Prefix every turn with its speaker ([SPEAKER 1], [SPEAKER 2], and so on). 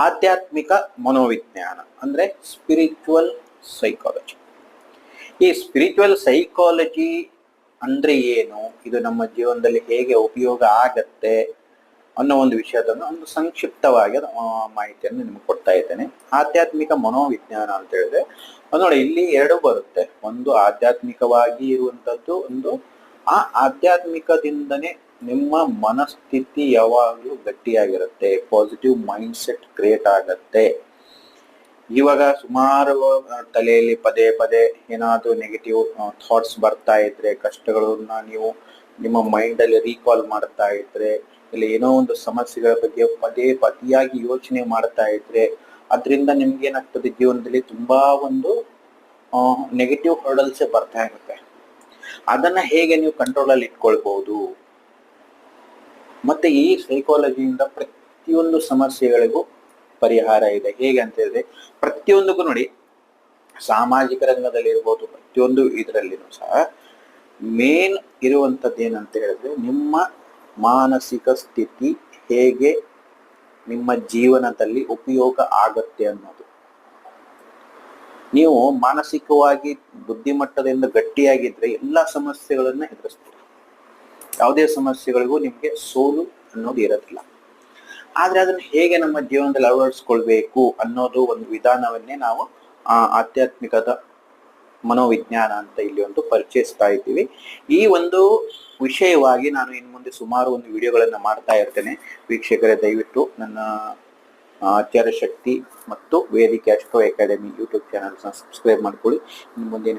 [SPEAKER 1] ಆಧ್ಯಾತ್ಮಿಕ ಮನೋವಿಜ್ಞಾನ ಅಂದ್ರೆ spiritual psychology. ಈ ಸ್ಪಿರಿಚುವಲ್ ಸೈಕಾಲಜಿ ಅಂದ್ರೆ ಏನು, ಇದು ನಮ್ಮ ಜೀವನದಲ್ಲಿ ಹೇಗೆ ಉಪಯೋಗ ಆಗತ್ತೆ ಅನ್ನೋ ಒಂದು ವಿಷಯದ ಒಂದು ಸಂಕ್ಷಿಪ್ತವಾಗಿ ಮಾಹಿತಿಯನ್ನು ನಿಮ್ಗೆ ಕೊಡ್ತಾ ಇದ್ದೇನೆ. ಆಧ್ಯಾತ್ಮಿಕ ಮನೋವಿಜ್ಞಾನ ಅಂತ ಹೇಳಿದ್ರೆ ನೋಡಿ, ಇಲ್ಲಿ ಎರಡು ಬರುತ್ತೆ. ಒಂದು ಆಧ್ಯಾತ್ಮಿಕವಾಗಿ ಇರುವಂತದ್ದು, ಒಂದು ಆ ಆಧ್ಯಾತ್ಮಿಕದಿಂದನೇ ನಿಮ್ಮ ಮನಸ್ಥಿತಿ ಯಾವಾಗಲೂ ಗಟ್ಟಿಯಾಗಿರುತ್ತೆ, ಪಾಸಿಟಿವ್ ಮೈಂಡ್ ಸೆಟ್ ಕ್ರಿಯೇಟ್ ಆಗತ್ತೆ. ಇವಾಗ ಸುಮಾರು ತಲೆಯಲ್ಲಿ ಪದೇ ಪದೇ ಏನಾದ್ರು ನೆಗೆಟಿವ್ ಥಾಟ್ಸ್ ಬರ್ತಾ ಇದ್ರೆ, ಕಷ್ಟಗಳನ್ನ ನೀವು ನಿಮ್ಮ ಮೈಂಡ್ ಅಲ್ಲಿ ರೀಕಾಲ್ ಮಾಡ್ತಾ ಇದ್ರೆ, ಇಲ್ಲ ಏನೋ ಒಂದು ಸಮಸ್ಯೆಗಳ ಬಗ್ಗೆ ಪದಿಯಾಗಿ ಯೋಚನೆ ಮಾಡ್ತಾ ಇದ್ರೆ, ಅದರಿಂದ ನಿಮ್ಗೆ ಏನಾಗ್ತದೆ, ಜೀವನದಲ್ಲಿ ತುಂಬಾ ಒಂದು ನೆಗೆಟಿವ್ ಹರ್ಡಲ್ಸ್ ಬರ್ತಾ ಇರುತ್ತೆ. ಅದನ್ನ ಹೇಗೆ ನೀವು ಕಂಟ್ರೋಲ್ ಅಲ್ಲಿ ಇಟ್ಕೊಳ್ಬಹುದು, ಮತ್ತೆ ಈ ಸೈಕಾಲಜಿಯಿಂದ ಪ್ರತಿಯೊಂದು ಸಮಸ್ಯೆಗಳಿಗೂ ಪರಿಹಾರ ಇದೆ. ಹೇಗೆ ಅಂತ ಹೇಳಿದ್ರೆ, ಪ್ರತಿಯೊಂದಕ್ಕೂ ನೋಡಿ, ಸಾಮಾಜಿಕ ರಂಗದಲ್ಲಿ ಇರ್ಬೋದು, ಪ್ರತಿಯೊಂದು ಇದರಲ್ಲಿನೂ ಸಹ ಮೇನ್ ಇರುವಂತದ್ದು ಏನಂತ ಹೇಳಿದ್ರೆ, ನಿಮ್ಮ ಮಾನಸಿಕ ಸ್ಥಿತಿ ಹೇಗೆ ನಿಮ್ಮ ಜೀವನದಲ್ಲಿ ಉಪಯೋಗ ಆಗತ್ತೆ ಅನ್ನೋದು. ನೀವು ಮಾನಸಿಕವಾಗಿ ಬುದ್ಧಿಮಟ್ಟದಿಂದ ಗಟ್ಟಿಯಾಗಿದ್ರೆ ಎಲ್ಲಾ ಸಮಸ್ಯೆಗಳನ್ನ ಎದುರಿಸ್ತೀರಿ. ಯಾವುದೇ ಸಮಸ್ಯೆಗಳಿಗೂ ನಿಮ್ಗೆ ಸೋಲು ಅನ್ನೋದು ಇರೋದಿಲ್ಲ. ಆದ್ರೆ ಅದನ್ನ ಹೇಗೆ ನಮ್ಮ ಜೀವನದಲ್ಲಿ ಅಳವಡಿಸ್ಕೊಳ್ಬೇಕು ಅನ್ನೋದು ಒಂದು ವಿಧಾನವನ್ನೇ ನಾವು ಆಧ್ಯಾತ್ಮಿಕದ ಮನೋವಿಜ್ಞಾನ ಅಂತ ಇಲ್ಲಿ ಒಂದು ಪರಿಚಯಿಸ್ತಾ ಇದ್ದೀವಿ. ಈ ಒಂದು ವಿಷಯವಾಗಿ ನಾನು ಇನ್ನು ಮುಂದೆ ಸುಮಾರು ಒಂದು ವಿಡಿಯೋಗಳನ್ನ ಮಾಡ್ತಾ ಇರ್ತೇನೆ. ವೀಕ್ಷಕರೇ, ದಯವಿಟ್ಟು ನನ್ನ ಆಚಾರ್ಯ ಶಕ್ತಿ ಮತ್ತು ವೇದಿಕೆ astro academy YouTube channel subscribe ಮಾಡ್ಕೊಳ್ಳಿ. ಇನ್ನು ಮುಂದೆ